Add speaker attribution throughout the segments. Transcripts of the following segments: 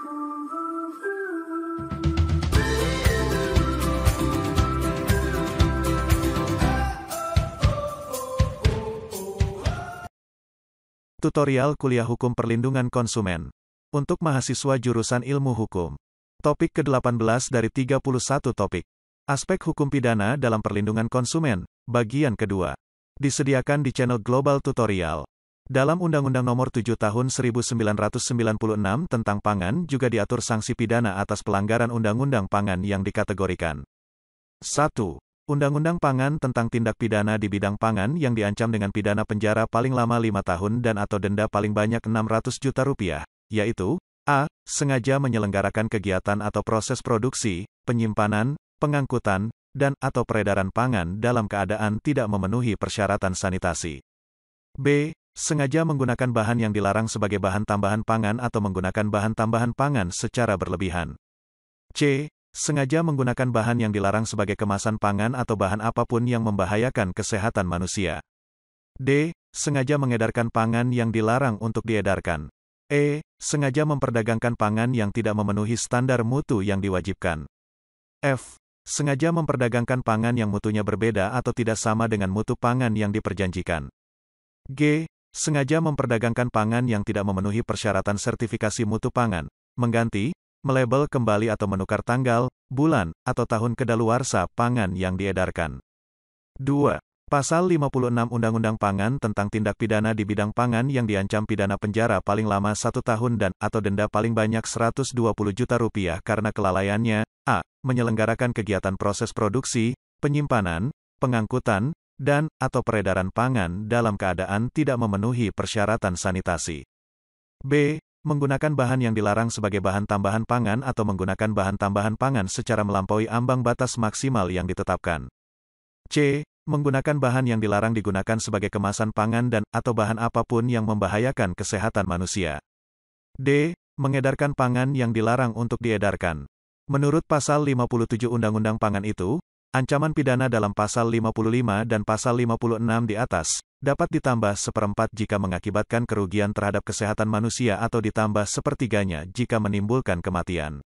Speaker 1: Tutorial Kuliah Hukum Perlindungan Konsumen. Untuk mahasiswa jurusan Ilmu Hukum. Topik ke-18 dari 31 topik. Aspek hukum pidana dalam perlindungan konsumen, bagian kedua. Disediakan di channel Global Tutorial. Dalam Undang-Undang Nomor 7 Tahun 1996 tentang Pangan juga diatur sanksi pidana atas pelanggaran Undang-Undang Pangan yang dikategorikan. 1. Undang-Undang Pangan tentang tindak pidana di bidang pangan yang diancam dengan pidana penjara paling lama 5 tahun dan atau denda paling banyak 600 juta rupiah, yaitu a. Sengaja menyelenggarakan kegiatan atau proses produksi, penyimpanan, pengangkutan, dan atau peredaran pangan dalam keadaan tidak memenuhi persyaratan sanitasi. b. Sengaja menggunakan bahan yang dilarang sebagai bahan tambahan pangan atau menggunakan bahan tambahan pangan secara berlebihan. c. Sengaja menggunakan bahan yang dilarang sebagai kemasan pangan atau bahan apapun yang membahayakan kesehatan manusia. d. Sengaja mengedarkan pangan yang dilarang untuk diedarkan. e. Sengaja memperdagangkan pangan yang tidak memenuhi standar mutu yang diwajibkan. f. Sengaja memperdagangkan pangan yang mutunya berbeda atau tidak sama dengan mutu pangan yang diperjanjikan. g. Sengaja memperdagangkan pangan yang tidak memenuhi persyaratan sertifikasi mutu pangan, mengganti, melabel kembali atau menukar tanggal, bulan, atau tahun kedaluarsa pangan yang diedarkan. 2. Pasal 56 Undang-Undang Pangan tentang tindak pidana di bidang pangan yang diancam pidana penjara paling lama 1 tahun dan atau denda paling banyak 120 juta rupiah karena kelalaiannya, a. menyelenggarakan kegiatan proses produksi, penyimpanan, pengangkutan, dan atau peredaran pangan dalam keadaan tidak memenuhi persyaratan sanitasi. b. Menggunakan bahan yang dilarang sebagai bahan tambahan pangan atau menggunakan bahan tambahan pangan secara melampaui ambang batas maksimal yang ditetapkan. c. Menggunakan bahan yang dilarang digunakan sebagai kemasan pangan dan atau bahan apapun yang membahayakan kesehatan manusia. d. Mengedarkan pangan yang dilarang untuk diedarkan. Menurut Pasal 57 Undang-Undang Pangan itu, ancaman pidana dalam Pasal 55 dan Pasal 56 di atas, dapat ditambah 1/4 jika mengakibatkan kerugian terhadap kesehatan manusia atau ditambah 1/3 jika menimbulkan kematian.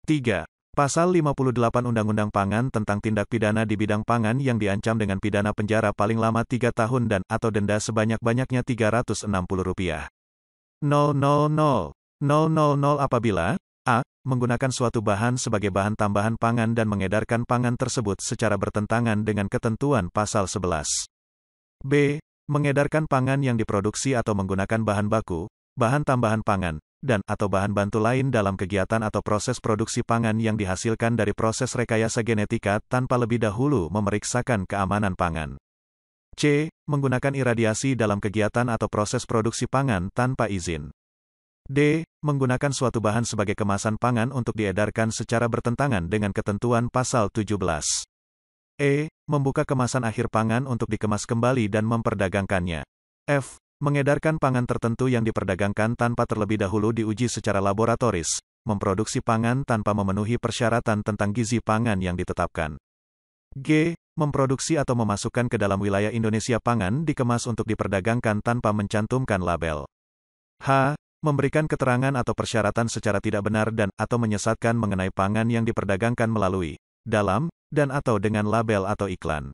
Speaker 1: 3. Pasal 58 Undang-Undang Pangan tentang tindak pidana di bidang pangan yang diancam dengan pidana penjara paling lama 3 tahun dan atau denda sebanyak-banyaknya Rp360. 000 apabila a. menggunakan suatu bahan sebagai bahan tambahan pangan dan mengedarkan pangan tersebut secara bertentangan dengan ketentuan Pasal 11. b. Mengedarkan pangan yang diproduksi atau menggunakan bahan baku, bahan tambahan pangan, dan atau bahan bantu lain dalam kegiatan atau proses produksi pangan yang dihasilkan dari proses rekayasa genetika tanpa lebih dahulu memeriksakan keamanan pangan. c. Menggunakan iradiasi dalam kegiatan atau proses produksi pangan tanpa izin. d. Menggunakan suatu bahan sebagai kemasan pangan untuk diedarkan secara bertentangan dengan ketentuan Pasal 17. e. Membuka kemasan akhir pangan untuk dikemas kembali dan memperdagangkannya. f. Mengedarkan pangan tertentu yang diperdagangkan tanpa terlebih dahulu diuji secara laboratoris, memproduksi pangan tanpa memenuhi persyaratan tentang gizi pangan yang ditetapkan. g. Memproduksi atau memasukkan ke dalam wilayah Indonesia pangan dikemas untuk diperdagangkan tanpa mencantumkan label. h. Memberikan keterangan atau persyaratan secara tidak benar dan atau menyesatkan mengenai pangan yang diperdagangkan melalui, dalam, dan atau dengan label atau iklan.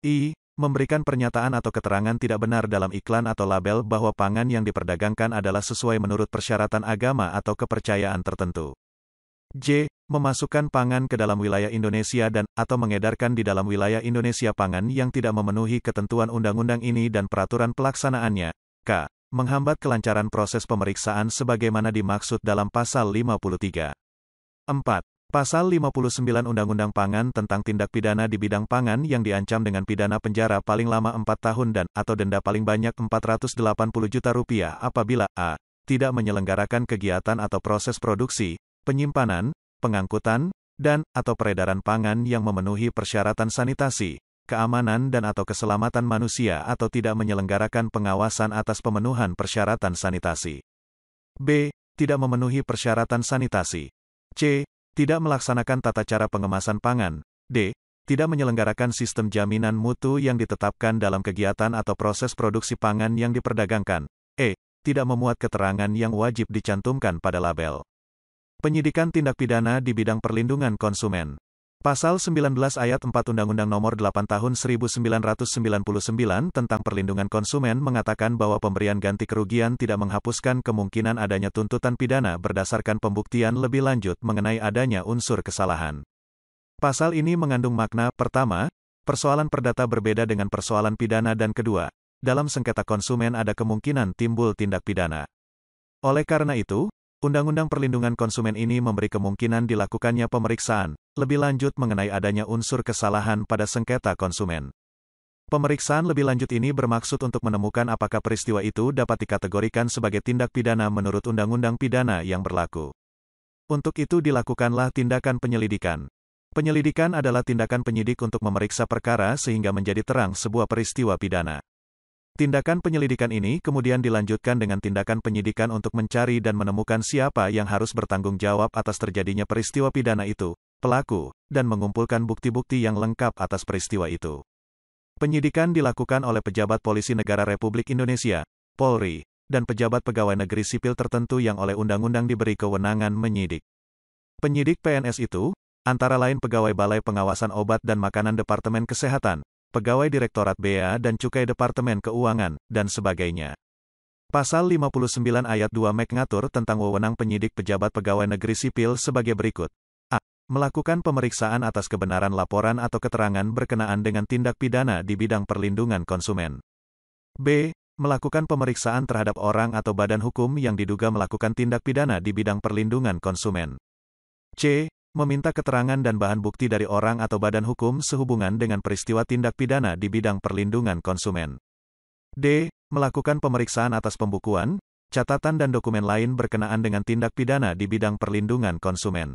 Speaker 1: i. Memberikan pernyataan atau keterangan tidak benar dalam iklan atau label bahwa pangan yang diperdagangkan adalah sesuai menurut persyaratan agama atau kepercayaan tertentu. j. Memasukkan pangan ke dalam wilayah Indonesia dan atau mengedarkan di dalam wilayah Indonesia pangan yang tidak memenuhi ketentuan undang-undang ini dan peraturan pelaksanaannya. k. Menghambat kelancaran proses pemeriksaan sebagaimana dimaksud dalam Pasal 53. 4. Pasal 59 Undang-Undang Pangan tentang tindak pidana di bidang pangan yang diancam dengan pidana penjara paling lama 4 tahun dan atau denda paling banyak Rp480 juta apabila a. tidak menyelenggarakan kegiatan atau proses produksi, penyimpanan, pengangkutan, dan atau peredaran pangan yang memenuhi persyaratan sanitasi, keamanan dan atau keselamatan manusia atau tidak menyelenggarakan pengawasan atas pemenuhan persyaratan sanitasi. b. Tidak memenuhi persyaratan sanitasi. c. Tidak melaksanakan tata cara pengemasan pangan. d. Tidak menyelenggarakan sistem jaminan mutu yang ditetapkan dalam kegiatan atau proses produksi pangan yang diperdagangkan. e. Tidak memuat keterangan yang wajib dicantumkan pada label. Penyidikan tindak pidana di bidang perlindungan konsumen. Pasal 19 ayat 4 Undang-Undang Nomor 8 Tahun 1999 tentang Perlindungan Konsumen mengatakan bahwa pemberian ganti kerugian tidak menghapuskan kemungkinan adanya tuntutan pidana berdasarkan pembuktian lebih lanjut mengenai adanya unsur kesalahan. Pasal ini mengandung makna, pertama, persoalan perdata berbeda dengan persoalan pidana dan kedua, dalam sengketa konsumen ada kemungkinan timbul tindak pidana. Oleh karena itu, Undang-Undang Perlindungan Konsumen ini memberi kemungkinan dilakukannya pemeriksaan lebih lanjut mengenai adanya unsur kesalahan pada sengketa konsumen. Pemeriksaan lebih lanjut ini bermaksud untuk menemukan apakah peristiwa itu dapat dikategorikan sebagai tindak pidana menurut undang-undang pidana yang berlaku. Untuk itu dilakukanlah tindakan penyelidikan. Penyelidikan adalah tindakan penyidik untuk memeriksa perkara sehingga menjadi terang sebuah peristiwa pidana. Tindakan penyelidikan ini kemudian dilanjutkan dengan tindakan penyidikan untuk mencari dan menemukan siapa yang harus bertanggung jawab atas terjadinya peristiwa pidana itu, pelaku, dan mengumpulkan bukti-bukti yang lengkap atas peristiwa itu. Penyidikan dilakukan oleh pejabat Polisi Negara Republik Indonesia, Polri, dan pejabat pegawai negeri sipil tertentu yang oleh undang-undang diberi kewenangan menyidik. Penyidik PNS itu, antara lain pegawai Balai Pengawasan Obat dan Makanan Departemen Kesehatan, pegawai Direktorat Bea dan Cukai Departemen Keuangan, dan sebagainya. Pasal 59 ayat 2 mengatur tentang wewenang penyidik pejabat pegawai negeri sipil sebagai berikut. A. Melakukan pemeriksaan atas kebenaran laporan atau keterangan berkenaan dengan tindak pidana di bidang perlindungan konsumen. B. Melakukan pemeriksaan terhadap orang atau badan hukum yang diduga melakukan tindak pidana di bidang perlindungan konsumen. C. Meminta keterangan dan bahan bukti dari orang atau badan hukum sehubungan dengan peristiwa tindak pidana di bidang perlindungan konsumen. D. Melakukan pemeriksaan atas pembukuan, catatan dan dokumen lain berkenaan dengan tindak pidana di bidang perlindungan konsumen.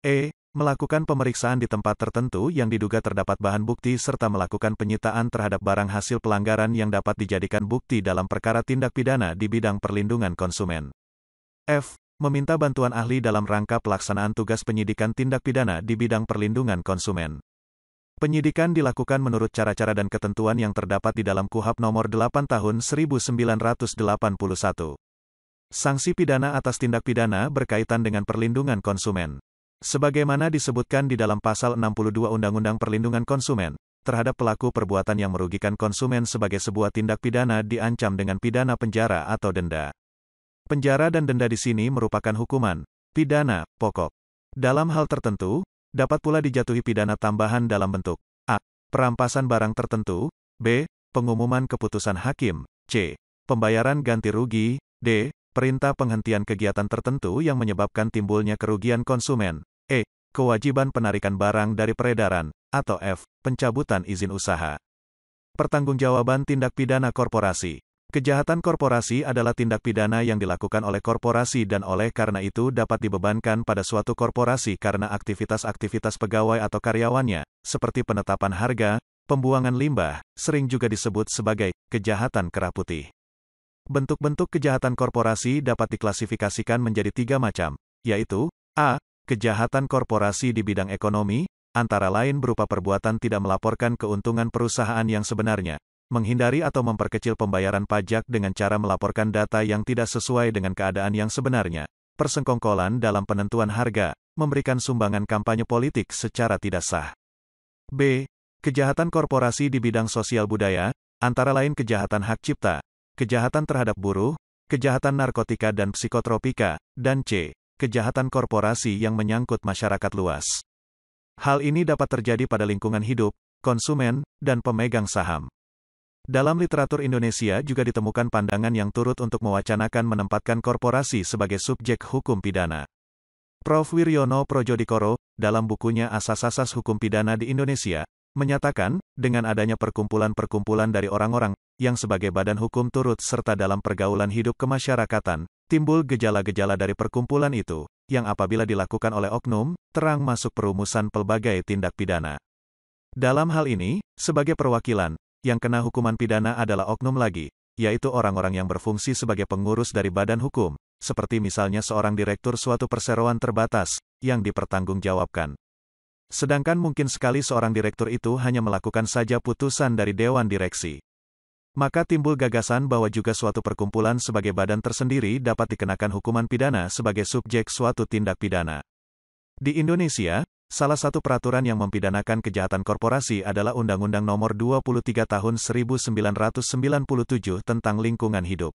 Speaker 1: E. Melakukan pemeriksaan di tempat tertentu yang diduga terdapat bahan bukti serta melakukan penyitaan terhadap barang hasil pelanggaran yang dapat dijadikan bukti dalam perkara tindak pidana di bidang perlindungan konsumen. F. Meminta bantuan ahli dalam rangka pelaksanaan tugas penyidikan tindak pidana di bidang perlindungan konsumen. Penyidikan dilakukan menurut cara-cara dan ketentuan yang terdapat di dalam KUHP Nomor 8 Tahun 1981. Sanksi pidana atas tindak pidana berkaitan dengan perlindungan konsumen. Sebagaimana disebutkan di dalam Pasal 62 Undang-Undang Perlindungan Konsumen, terhadap pelaku perbuatan yang merugikan konsumen sebagai sebuah tindak pidana diancam dengan pidana penjara atau denda. Penjara dan denda di sini merupakan hukuman pidana pokok. Dalam hal tertentu, dapat pula dijatuhi pidana tambahan dalam bentuk A. Perampasan barang tertentu, B. Pengumuman keputusan hakim, C. Pembayaran ganti rugi, D. Perintah penghentian kegiatan tertentu yang menyebabkan timbulnya kerugian konsumen, E. Kewajiban penarikan barang dari peredaran, atau F. Pencabutan izin usaha. Pertanggungjawaban tindak pidana korporasi. Kejahatan korporasi adalah tindak pidana yang dilakukan oleh korporasi dan oleh karena itu dapat dibebankan pada suatu korporasi karena aktivitas-aktivitas pegawai atau karyawannya, seperti penetapan harga, pembuangan limbah, sering juga disebut sebagai kejahatan kera putih. Bentuk-bentuk kejahatan korporasi dapat diklasifikasikan menjadi 3 macam, yaitu A. Kejahatan korporasi di bidang ekonomi, antara lain berupa perbuatan tidak melaporkan keuntungan perusahaan yang sebenarnya, menghindari atau memperkecil pembayaran pajak dengan cara melaporkan data yang tidak sesuai dengan keadaan yang sebenarnya, persengkongkolan dalam penentuan harga, memberikan sumbangan kampanye politik secara tidak sah. B. Kejahatan korporasi di bidang sosial budaya, antara lain kejahatan hak cipta, kejahatan terhadap buruh, kejahatan narkotika dan psikotropika, dan C. Kejahatan korporasi yang menyangkut masyarakat luas. Hal ini dapat terjadi pada lingkungan hidup, konsumen, dan pemegang saham. Dalam literatur Indonesia juga ditemukan pandangan yang turut untuk mewacanakan menempatkan korporasi sebagai subjek hukum pidana. Prof. Wiryono Projodikoro, dalam bukunya Asas-Asas Hukum Pidana di Indonesia, menyatakan, dengan adanya perkumpulan-perkumpulan dari orang-orang yang sebagai badan hukum turut serta dalam pergaulan hidup kemasyarakatan, timbul gejala-gejala dari perkumpulan itu, yang apabila dilakukan oleh oknum, terang masuk perumusan pelbagai tindak pidana. Dalam hal ini, sebagai perwakilan, yang kena hukuman pidana adalah oknum lagi, yaitu orang-orang yang berfungsi sebagai pengurus dari badan hukum, seperti misalnya seorang direktur suatu perseroan terbatas, yang dipertanggungjawabkan. Sedangkan mungkin sekali seorang direktur itu hanya melakukan saja putusan dari dewan direksi. Maka timbul gagasan bahwa juga suatu perkumpulan sebagai badan tersendiri dapat dikenakan hukuman pidana sebagai subjek suatu tindak pidana. Di Indonesia, salah satu peraturan yang mempidanakan kejahatan korporasi adalah Undang-Undang Nomor 23 Tahun 1997 tentang lingkungan hidup.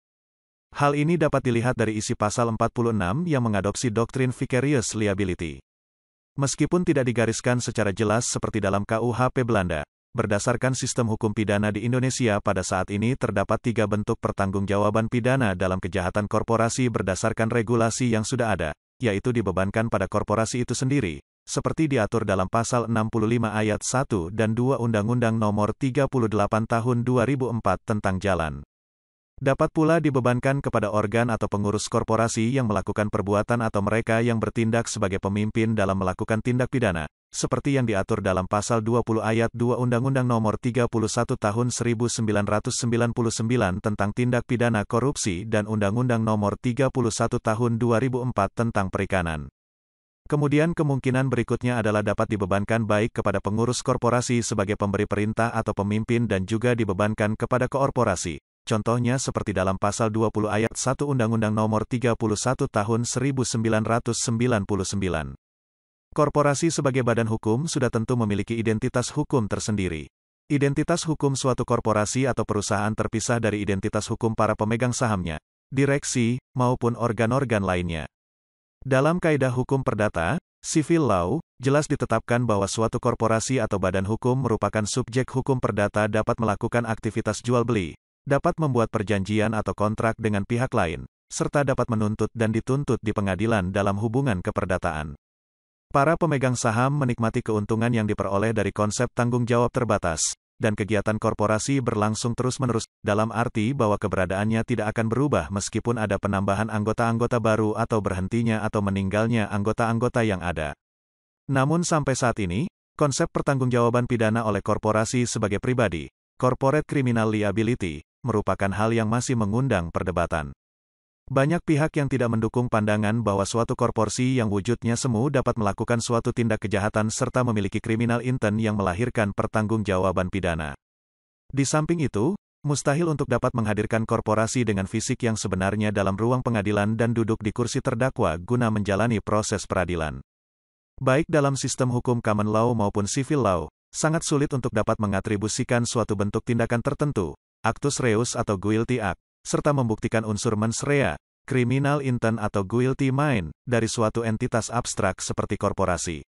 Speaker 1: Hal ini dapat dilihat dari isi pasal 46 yang mengadopsi doktrin vicarious liability. Meskipun tidak digariskan secara jelas seperti dalam KUHP Belanda, berdasarkan sistem hukum pidana di Indonesia pada saat ini terdapat 3 bentuk pertanggungjawaban pidana dalam kejahatan korporasi berdasarkan regulasi yang sudah ada, yaitu dibebankan pada korporasi itu sendiri, seperti diatur dalam pasal 65 ayat 1 dan 2 Undang-Undang Nomor 38 Tahun 2004 tentang Jalan. Dapat pula dibebankan kepada organ atau pengurus korporasi yang melakukan perbuatan atau mereka yang bertindak sebagai pemimpin dalam melakukan tindak pidana, seperti yang diatur dalam pasal 20 ayat 2 Undang-Undang Nomor 31 Tahun 1999 tentang tindak pidana korupsi dan Undang-Undang Nomor 31 Tahun 2004 tentang perikanan. Kemudian kemungkinan berikutnya adalah dapat dibebankan baik kepada pengurus korporasi sebagai pemberi perintah atau pemimpin dan juga dibebankan kepada korporasi. Contohnya seperti dalam pasal 20 ayat 1 Undang-Undang Nomor 31 Tahun 1999. Korporasi sebagai badan hukum sudah tentu memiliki identitas hukum tersendiri. Identitas hukum suatu korporasi atau perusahaan terpisah dari identitas hukum para pemegang sahamnya, direksi, maupun organ-organ lainnya. Dalam kaidah hukum perdata, civil law, jelas ditetapkan bahwa suatu korporasi atau badan hukum merupakan subjek hukum perdata dapat melakukan aktivitas jual-beli, dapat membuat perjanjian atau kontrak dengan pihak lain, serta dapat menuntut dan dituntut di pengadilan dalam hubungan keperdataan. Para pemegang saham menikmati keuntungan yang diperoleh dari konsep tanggung jawab terbatas, dan kegiatan korporasi berlangsung terus-menerus, dalam arti bahwa keberadaannya tidak akan berubah meskipun ada penambahan anggota-anggota baru atau berhentinya atau meninggalnya anggota-anggota yang ada. Namun sampai saat ini, konsep pertanggungjawaban pidana oleh korporasi sebagai pribadi, corporate criminal liability, merupakan hal yang masih mengundang perdebatan. Banyak pihak yang tidak mendukung pandangan bahwa suatu korporasi yang wujudnya semu dapat melakukan suatu tindak kejahatan serta memiliki criminal intent yang melahirkan pertanggungjawaban pidana. Di samping itu, mustahil untuk dapat menghadirkan korporasi dengan fisik yang sebenarnya dalam ruang pengadilan dan duduk di kursi terdakwa guna menjalani proses peradilan. Baik dalam sistem hukum common law maupun civil law, sangat sulit untuk dapat mengatribusikan suatu bentuk tindakan tertentu, actus reus atau guilty act, serta membuktikan unsur mens rea, criminal intent atau guilty mind, dari suatu entitas abstrak seperti korporasi.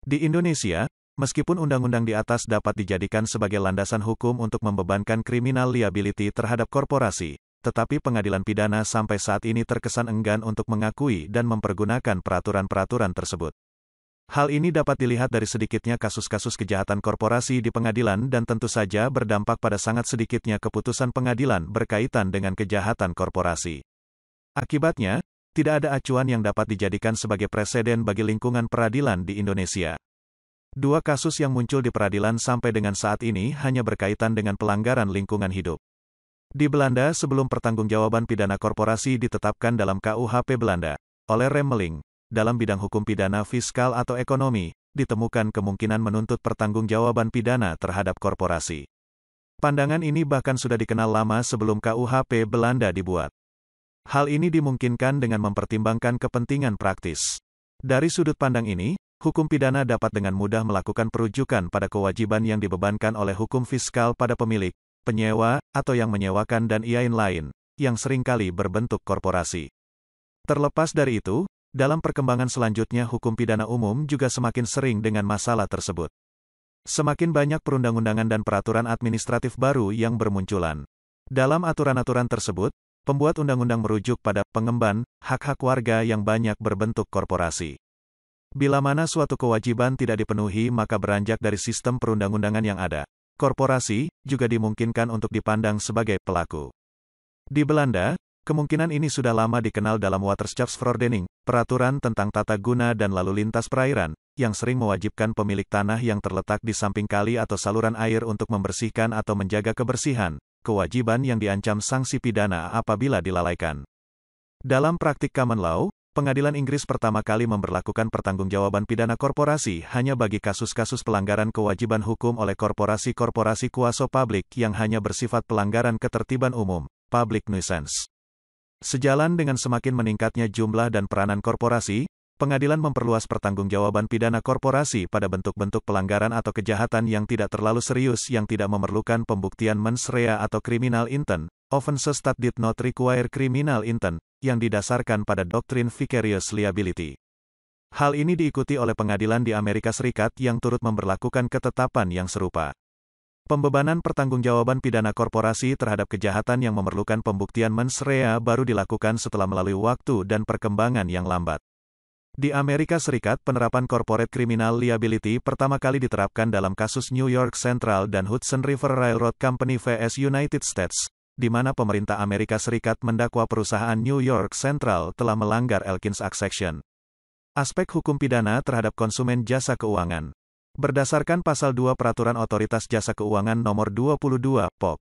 Speaker 1: Di Indonesia, meskipun undang-undang di atas dapat dijadikan sebagai landasan hukum untuk membebankan criminal liability terhadap korporasi, tetapi pengadilan pidana sampai saat ini terkesan enggan untuk mengakui dan mempergunakan peraturan-peraturan tersebut. Hal ini dapat dilihat dari sedikitnya kasus-kasus kejahatan korporasi di pengadilan dan tentu saja berdampak pada sangat sedikitnya keputusan pengadilan berkaitan dengan kejahatan korporasi. Akibatnya, tidak ada acuan yang dapat dijadikan sebagai preseden bagi lingkungan peradilan di Indonesia. 2 kasus yang muncul di peradilan sampai dengan saat ini hanya berkaitan dengan pelanggaran lingkungan hidup. Di Belanda sebelum pertanggungjawaban pidana korporasi ditetapkan dalam KUHP Belanda, oleh Remmeling, dalam bidang hukum pidana fiskal atau ekonomi, ditemukan kemungkinan menuntut pertanggungjawaban pidana terhadap korporasi. Pandangan ini bahkan sudah dikenal lama sebelum KUHP Belanda dibuat. Hal ini dimungkinkan dengan mempertimbangkan kepentingan praktis. Dari sudut pandang ini, hukum pidana dapat dengan mudah melakukan perujukan pada kewajiban yang dibebankan oleh hukum fiskal pada pemilik, penyewa, atau yang menyewakan dan lain-lain, yang seringkali berbentuk korporasi. Terlepas dari itu, dalam perkembangan selanjutnya hukum pidana umum juga semakin sering dengan masalah tersebut. Semakin banyak perundang-undangan dan peraturan administratif baru yang bermunculan. Dalam aturan-aturan tersebut, pembuat undang-undang merujuk pada pengemban hak-hak warga yang banyak berbentuk korporasi. Bila mana suatu kewajiban tidak dipenuhi maka beranjak dari sistem perundang-undangan yang ada. Korporasi juga dimungkinkan untuk dipandang sebagai pelaku. Di Belanda, kemungkinan ini sudah lama dikenal dalam Waterschapsverordening, peraturan tentang tata guna dan lalu lintas perairan, yang sering mewajibkan pemilik tanah yang terletak di samping kali atau saluran air untuk membersihkan atau menjaga kebersihan, kewajiban yang diancam sanksi pidana apabila dilalaikan. Dalam praktik common law, Pengadilan Inggris pertama kali memberlakukan pertanggungjawaban pidana korporasi hanya bagi kasus-kasus pelanggaran kewajiban hukum oleh korporasi-korporasi kuasa publik yang hanya bersifat pelanggaran ketertiban umum, public nuisance. Sejalan dengan semakin meningkatnya jumlah dan peranan korporasi, pengadilan memperluas pertanggungjawaban pidana korporasi pada bentuk-bentuk pelanggaran atau kejahatan yang tidak terlalu serius yang tidak memerlukan pembuktian mens rea atau criminal intent, offenses that did not require criminal intent, yang didasarkan pada doktrin vicarious liability. Hal ini diikuti oleh pengadilan di Amerika Serikat yang turut memberlakukan ketetapan yang serupa. Pembebanan pertanggungjawaban pidana korporasi terhadap kejahatan yang memerlukan pembuktian mens rea baru dilakukan setelah melalui waktu dan perkembangan yang lambat. Di Amerika Serikat, penerapan corporate criminal liability pertama kali diterapkan dalam kasus New York Central dan Hudson River Railroad Company vs United States, di mana pemerintah Amerika Serikat mendakwa perusahaan New York Central telah melanggar Elkins Act Section. Aspek hukum pidana terhadap konsumen jasa keuangan. Berdasarkan Pasal 2 Peraturan Otoritas Jasa Keuangan Nomor 22, Pok.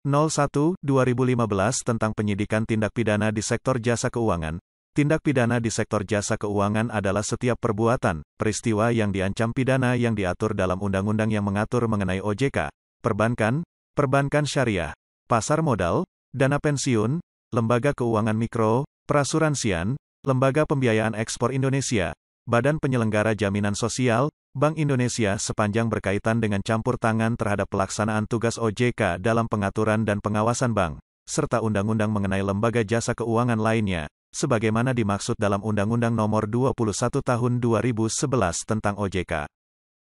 Speaker 1: 01, 2015 tentang penyidikan tindak pidana di sektor jasa keuangan, tindak pidana di sektor jasa keuangan adalah setiap perbuatan, peristiwa yang diancam pidana yang diatur dalam undang-undang yang mengatur mengenai OJK, perbankan, perbankan syariah, pasar modal, dana pensiun, lembaga keuangan mikro, perasuransian, lembaga pembiayaan ekspor Indonesia, Badan Penyelenggara Jaminan Sosial, Bank Indonesia sepanjang berkaitan dengan campur tangan terhadap pelaksanaan tugas OJK dalam pengaturan dan pengawasan bank, serta undang-undang mengenai lembaga jasa keuangan lainnya, sebagaimana dimaksud dalam Undang-Undang Nomor 21 Tahun 2011 tentang OJK.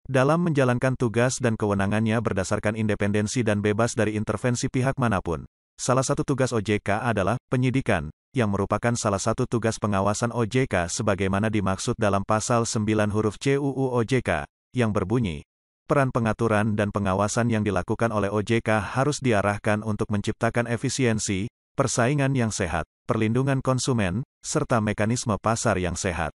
Speaker 1: Dalam menjalankan tugas dan kewenangannya berdasarkan independensi dan bebas dari intervensi pihak manapun. Salah satu tugas OJK adalah penyidikan, yang merupakan salah satu tugas pengawasan OJK sebagaimana dimaksud dalam Pasal 9 huruf C UU OJK, yang berbunyi, peran pengaturan dan pengawasan yang dilakukan oleh OJK harus diarahkan untuk menciptakan efisiensi, persaingan yang sehat, perlindungan konsumen, serta mekanisme pasar yang sehat.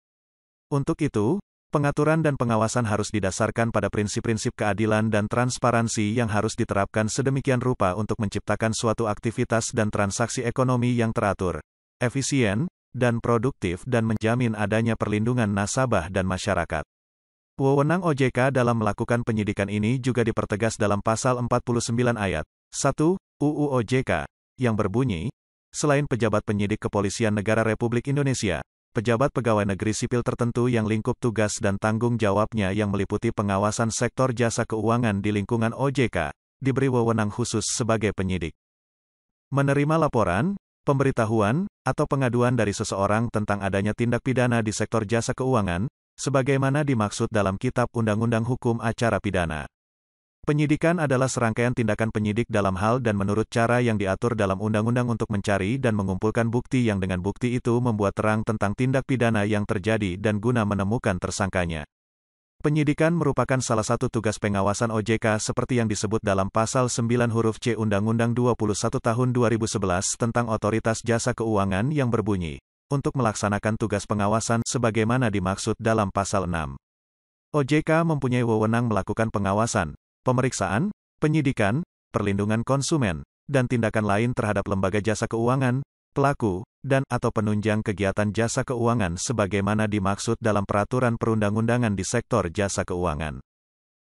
Speaker 1: Untuk itu, pengaturan dan pengawasan harus didasarkan pada prinsip-prinsip keadilan dan transparansi yang harus diterapkan sedemikian rupa untuk menciptakan suatu aktivitas dan transaksi ekonomi yang teratur, efisien, dan produktif dan menjamin adanya perlindungan nasabah dan masyarakat. Wewenang OJK dalam melakukan penyidikan ini juga dipertegas dalam Pasal 49 ayat 1 UU OJK, yang berbunyi, selain pejabat penyidik Kepolisian Negara Republik Indonesia, pejabat pegawai negeri sipil tertentu yang lingkup tugas dan tanggung jawabnya yang meliputi pengawasan sektor jasa keuangan di lingkungan OJK, diberi wewenang khusus sebagai penyidik. Menerima laporan, pemberitahuan, atau pengaduan dari seseorang tentang adanya tindak pidana di sektor jasa keuangan, sebagaimana dimaksud dalam Kitab Undang-Undang Hukum Acara Pidana. Penyidikan adalah serangkaian tindakan penyidik dalam hal dan menurut cara yang diatur dalam undang-undang untuk mencari dan mengumpulkan bukti yang dengan bukti itu membuat terang tentang tindak pidana yang terjadi dan guna menemukan tersangkanya. Penyidikan merupakan salah satu tugas pengawasan OJK seperti yang disebut dalam Pasal 9 huruf C Undang-Undang 21 Tahun 2011 tentang Otoritas Jasa Keuangan yang berbunyi, untuk melaksanakan tugas pengawasan sebagaimana dimaksud dalam Pasal 6. OJK mempunyai wewenang melakukan pengawasan, pemeriksaan, penyidikan, perlindungan konsumen, dan tindakan lain terhadap lembaga jasa keuangan, pelaku, dan/atau penunjang kegiatan jasa keuangan sebagaimana dimaksud dalam peraturan perundang-undangan di sektor jasa keuangan.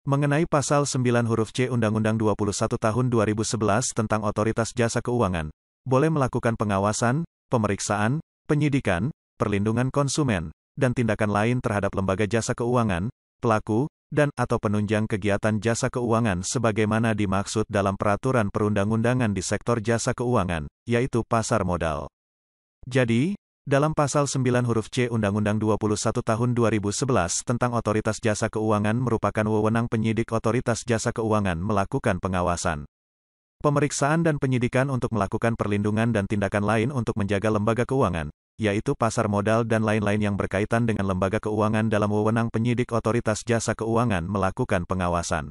Speaker 1: Mengenai Pasal 9 huruf C Undang-Undang 21 Tahun 2011 tentang Otoritas Jasa Keuangan, boleh melakukan pengawasan, pemeriksaan, penyidikan, perlindungan konsumen, dan tindakan lain terhadap lembaga jasa keuangan, pelaku, dan/atau penunjang kegiatan jasa keuangan sebagaimana dimaksud dalam peraturan perundang-undangan di sektor jasa keuangan, yaitu pasar modal. Jadi, dalam Pasal 9 huruf C Undang-Undang 21 Tahun 2011 tentang Otoritas Jasa Keuangan merupakan wewenang penyidik Otoritas Jasa Keuangan melakukan pengawasan, pemeriksaan dan penyidikan untuk melakukan perlindungan dan tindakan lain untuk menjaga lembaga keuangan, yaitu pasar modal dan lain-lain yang berkaitan dengan lembaga keuangan dalam wewenang penyidik Otoritas Jasa Keuangan melakukan pengawasan.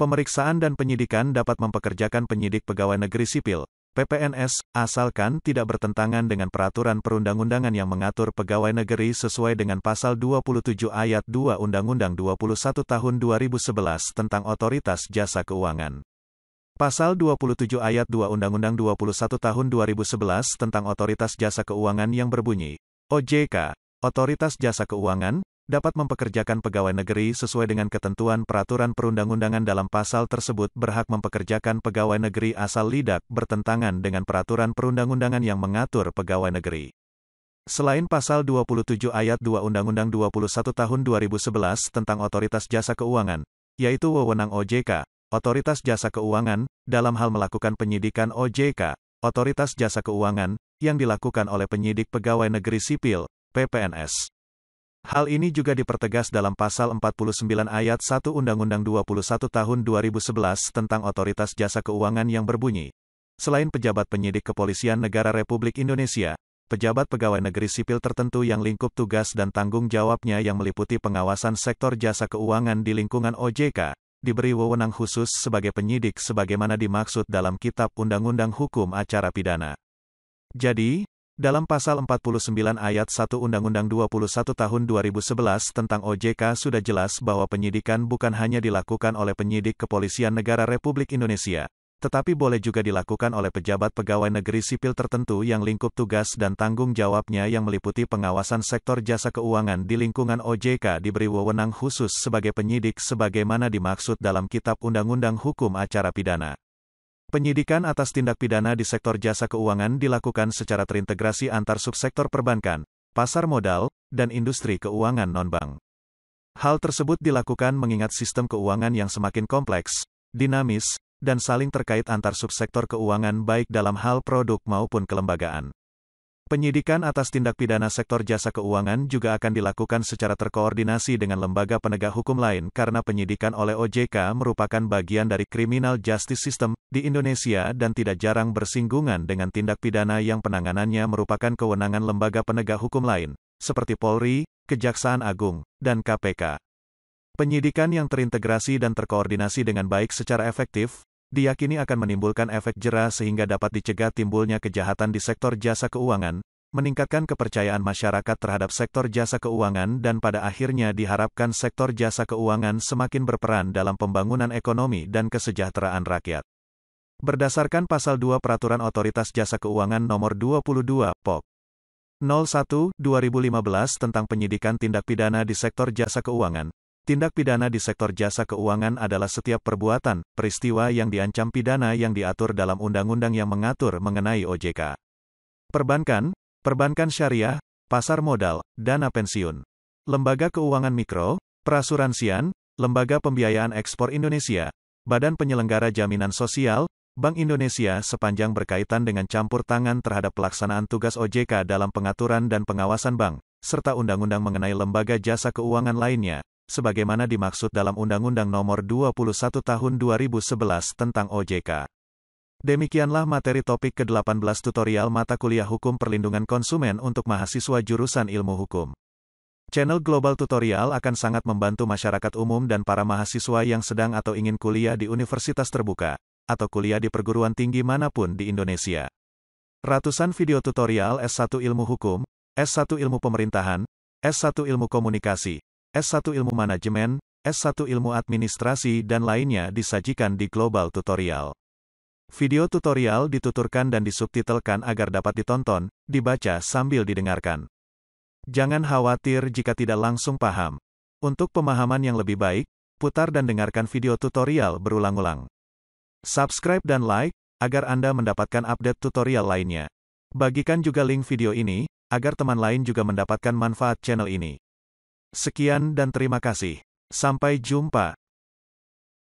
Speaker 1: Pemeriksaan dan penyidikan dapat mempekerjakan penyidik pegawai negeri sipil, PPNS, asalkan tidak bertentangan dengan peraturan perundang-undangan yang mengatur pegawai negeri sesuai dengan Pasal 27 Ayat 2 Undang-Undang 21 Tahun 2011 tentang Otoritas Jasa Keuangan. Pasal 27 Ayat 2 Undang-Undang 21 Tahun 2011 tentang Otoritas Jasa Keuangan yang berbunyi, OJK, Otoritas Jasa Keuangan, dapat mempekerjakan pegawai negeri sesuai dengan ketentuan peraturan perundang-undangan dalam pasal tersebut berhak mempekerjakan pegawai negeri asal tidak bertentangan dengan peraturan perundang-undangan yang mengatur pegawai negeri. Selain pasal 27 ayat 2 Undang-Undang 21 tahun 2011 tentang Otoritas Jasa Keuangan, yaitu wewenang OJK, Otoritas Jasa Keuangan, dalam hal melakukan penyidikan OJK, Otoritas Jasa Keuangan, yang dilakukan oleh penyidik pegawai negeri sipil, PPNS. Hal ini juga dipertegas dalam pasal 49 ayat 1 Undang-Undang 21 tahun 2011 tentang Otoritas Jasa Keuangan yang berbunyi, selain pejabat penyidik Kepolisian Negara Republik Indonesia, pejabat pegawai negeri sipil tertentu yang lingkup tugas dan tanggung jawabnya yang meliputi pengawasan sektor jasa keuangan di lingkungan OJK, diberi wewenang khusus sebagai penyidik sebagaimana dimaksud dalam Kitab Undang-Undang Hukum Acara Pidana. Jadi, dalam pasal 49 ayat 1 Undang-Undang 21 tahun 2011 tentang OJK sudah jelas bahwa penyidikan bukan hanya dilakukan oleh penyidik Kepolisian Negara Republik Indonesia, tetapi boleh juga dilakukan oleh pejabat pegawai negeri sipil tertentu yang lingkup tugas dan tanggung jawabnya yang meliputi pengawasan sektor jasa keuangan di lingkungan OJK diberi wewenang khusus sebagai penyidik sebagaimana dimaksud dalam Kitab Undang-Undang Hukum Acara Pidana. Penyidikan atas tindak pidana di sektor jasa keuangan dilakukan secara terintegrasi antar subsektor perbankan, pasar modal, dan industri keuangan non-bank. Hal tersebut dilakukan mengingat sistem keuangan yang semakin kompleks, dinamis, dan saling terkait antar subsektor keuangan baik dalam hal produk maupun kelembagaan. Penyidikan atas tindak pidana sektor jasa keuangan juga akan dilakukan secara terkoordinasi dengan lembaga penegak hukum lain karena penyidikan oleh OJK merupakan bagian dari criminal justice system di Indonesia dan tidak jarang bersinggungan dengan tindak pidana yang penanganannya merupakan kewenangan lembaga penegak hukum lain, seperti Polri, Kejaksaan Agung, dan KPK. Penyidikan yang terintegrasi dan terkoordinasi dengan baik secara efektif, diyakini akan menimbulkan efek jera sehingga dapat dicegah timbulnya kejahatan di sektor jasa keuangan, meningkatkan kepercayaan masyarakat terhadap sektor jasa keuangan dan pada akhirnya diharapkan sektor jasa keuangan semakin berperan dalam pembangunan ekonomi dan kesejahteraan rakyat. Berdasarkan Pasal 2 Peraturan Otoritas Jasa Keuangan Nomor 22, Pok. 01, 2015 tentang penyidikan tindak pidana di sektor jasa keuangan, tindak pidana di sektor jasa keuangan adalah setiap perbuatan, peristiwa yang diancam pidana yang diatur dalam undang-undang yang mengatur mengenai OJK. Perbankan, perbankan syariah, pasar modal, dana pensiun, lembaga keuangan mikro, perasuransian, lembaga pembiayaan ekspor Indonesia, Badan Penyelenggara Jaminan Sosial, Bank Indonesia sepanjang berkaitan dengan campur tangan terhadap pelaksanaan tugas OJK dalam pengaturan dan pengawasan bank, serta undang-undang mengenai lembaga jasa keuangan lainnya, sebagaimana dimaksud dalam Undang-Undang Nomor 21 Tahun 2011 tentang OJK. Demikianlah materi topik ke-18 tutorial mata kuliah Hukum Perlindungan Konsumen untuk mahasiswa jurusan Ilmu Hukum. Channel Global Tutorial akan sangat membantu masyarakat umum dan para mahasiswa yang sedang atau ingin kuliah di universitas terbuka, atau kuliah di perguruan tinggi manapun di Indonesia. Ratusan video tutorial S1 Ilmu Hukum, S1 Ilmu Pemerintahan, S1 Ilmu Komunikasi, S1 Ilmu Manajemen, S1 Ilmu Administrasi dan lainnya disajikan di Global Tutorial. Video tutorial dituturkan dan disubtitelkan agar dapat ditonton, dibaca sambil didengarkan. Jangan khawatir jika tidak langsung paham. Untuk pemahaman yang lebih baik, putar dan dengarkan video tutorial berulang-ulang. Subscribe dan like, agar Anda mendapatkan update tutorial lainnya. Bagikan juga link video ini, agar teman lain juga mendapatkan manfaat channel ini. Sekian dan terima kasih. Sampai jumpa.